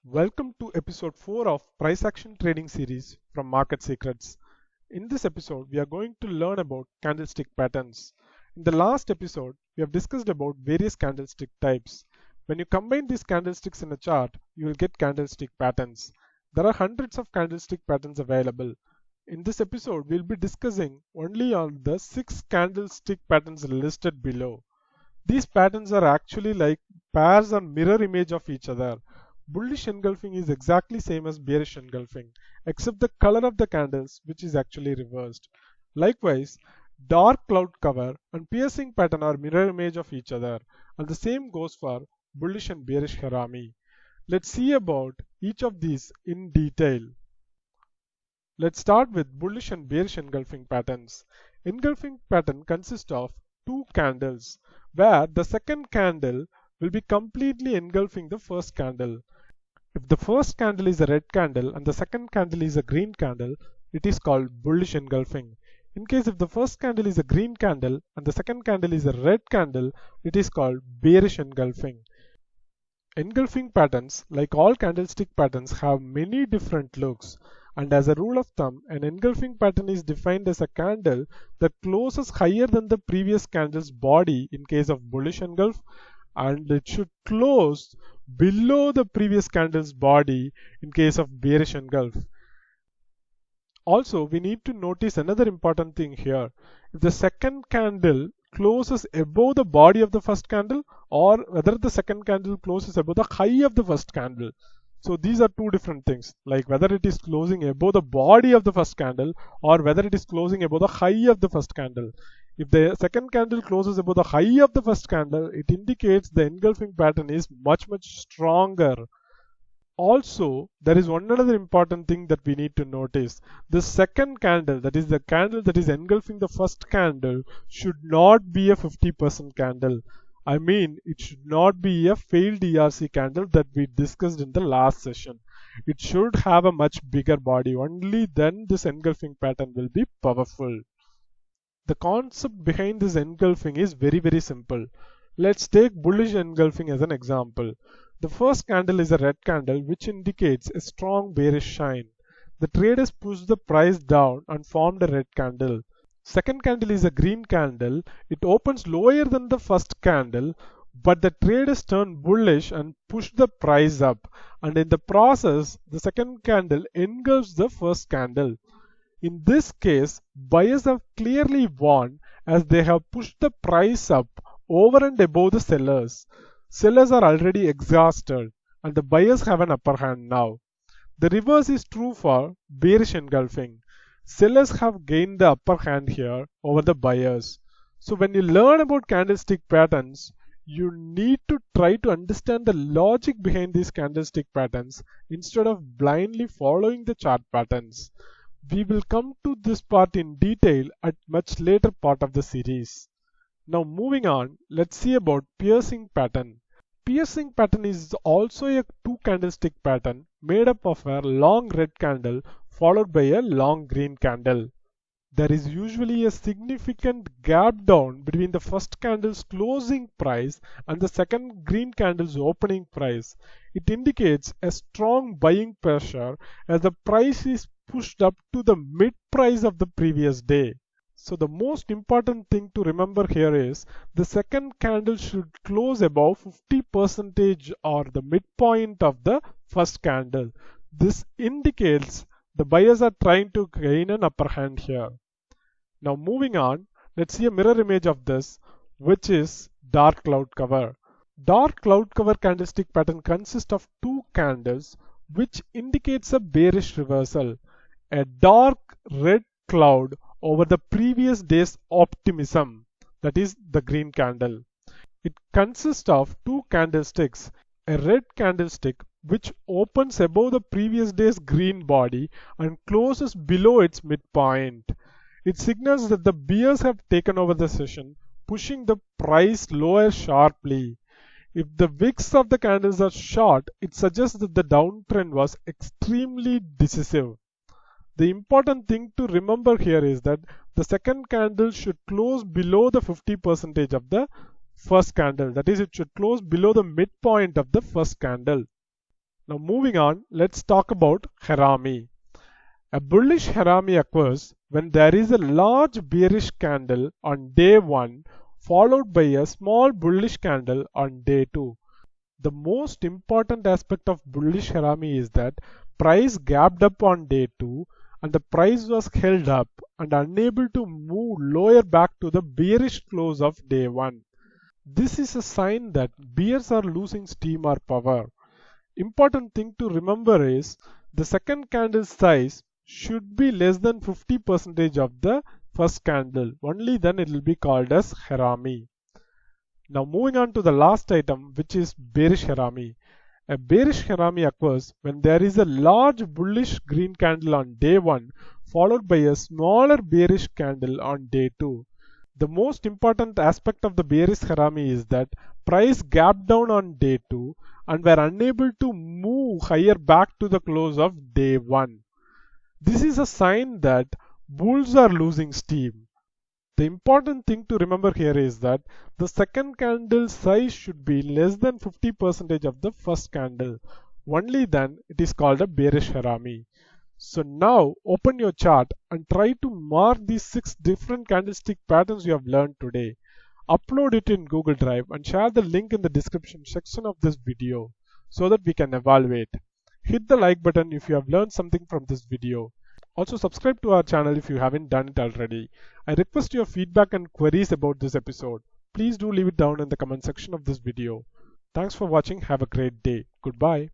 Welcome to episode 4 of Price Action Trading series from Market Secrets. In this episode, we are going to learn about candlestick patterns. In the last episode, we have discussed about various candlestick types. When you combine these candlesticks in a chart, you will get candlestick patterns. There are hundreds of candlestick patterns available. In this episode, we will be discussing only on the 6 candlestick patterns listed below. These patterns are actually like pairs or mirror image of each other. Bullish engulfing is exactly same as bearish engulfing, except the color of the candles, which is actually reversed. Likewise, dark cloud cover and piercing pattern are mirror image of each other, and the same goes for bullish and bearish Harami. Let's see about each of these in detail. Let's start with bullish and bearish engulfing patterns. Engulfing pattern consists of two candles, where the second candle will be completely engulfing the first candle. If the first candle is a red candle and the second candle is a green candle, it is called bullish engulfing. In case if the first candle is a green candle and the second candle is a red candle, it is called bearish engulfing. Engulfing patterns, like all candlestick patterns, have many different looks. And as a rule of thumb, an engulfing pattern is defined as a candle that closes higher than the previous candle's body in case of bullish engulf, and it should close below the previous candle's body in case of bearish engulf. Also, we need to notice another important thing here. If the second candle closes above the body of the first candle, or whether the second candle closes above the high of the first candle. So these are two different things, like whether it is closing above the body of the first candle or whether it is closing above the high of the first candle. If the second candle closes above the high of the first candle, it indicates the engulfing pattern is much stronger. Also, there is one another important thing that we need to notice. The second candle, that is the candle that is engulfing the first candle, should not be a 50% candle. I mean, it should not be a failed ERC candle that we discussed in the last session. It should have a much bigger body. Only then this engulfing pattern will be powerful. The concept behind this engulfing is very simple. Let's take bullish engulfing as an example. The first candle is a red candle, which indicates a strong bearish shine. The traders pushed the price down and formed a red candle. Second candle is a green candle. It opens lower than the first candle, but the traders turn bullish and push the price up, and in the process the second candle engulfs the first candle. In this case, buyers have clearly won as they have pushed the price up over and above the sellers. Sellers are already exhausted and the buyers have an upper hand now. The reverse is true for bearish engulfing. Sellers have gained the upper hand here over the buyers. So when you learn about candlestick patterns, you need to try to understand the logic behind these candlestick patterns instead of blindly following the chart patterns. We will come to this part in detail at much later part of the series. Now moving on, let's see about piercing pattern. Piercing pattern is also a two candlestick pattern made up of a long red candle followed by a long green candle. There is usually a significant gap down between the first candle's closing price and the second green candle's opening price. It indicates a strong buying pressure as the price is pushed up to the mid price of the previous day. So the most important thing to remember here is the second candle should close above 50% or the midpoint of the first candle. This indicates the buyers are trying to gain an upper hand here. Now moving on, let's see a mirror image of this, which is dark cloud cover. Dark cloud cover candlestick pattern consists of two candles, which indicates a bearish reversal. A dark red cloud over the previous day's optimism, that is the green candle. It consists of two candlesticks, a red candlestick which opens above the previous day's green body and closes below its midpoint. It signals that the bears have taken over the session, pushing the price lower sharply. If the wicks of the candles are short, it suggests that the downtrend was extremely decisive. The important thing to remember here is that the second candle should close below the 50% of the first candle. That is, it should close below the midpoint of the first candle. Now moving on, let's talk about Harami. A bullish Harami occurs when there is a large bearish candle on day 1 followed by a small bullish candle on day 2. The most important aspect of bullish Harami is that price gapped up on day 2 and the price was held up and unable to move lower back to the bearish close of day 1. This is a sign that bears are losing steam or power. Important thing to remember is the second candle size should be less than 50% of the first candle. Only then it will be called as Harami. Now moving on to the last item, which is Bearish Harami. A bearish Harami occurs when there is a large bullish green candle on day 1 followed by a smaller bearish candle on day 2. The most important aspect of the bearish Harami is that price gapped down on day 2 and were unable to move higher back to the close of day 1. This is a sign that bulls are losing steam. The important thing to remember here is that the second candle size should be less than 50% of the first candle. Only then it is called a bearish Harami. So now open your chart and try to mark these 6 different candlestick patterns you have learned today. Upload it in Google Drive and share the link in the description section of this video so that we can evaluate. Hit the like button if you have learned something from this video. Also subscribe to our channel if you haven't done it already. I request your feedback and queries about this episode. Please do leave it down in the comment section of this video. Thanks for watching. Have a great day. Goodbye.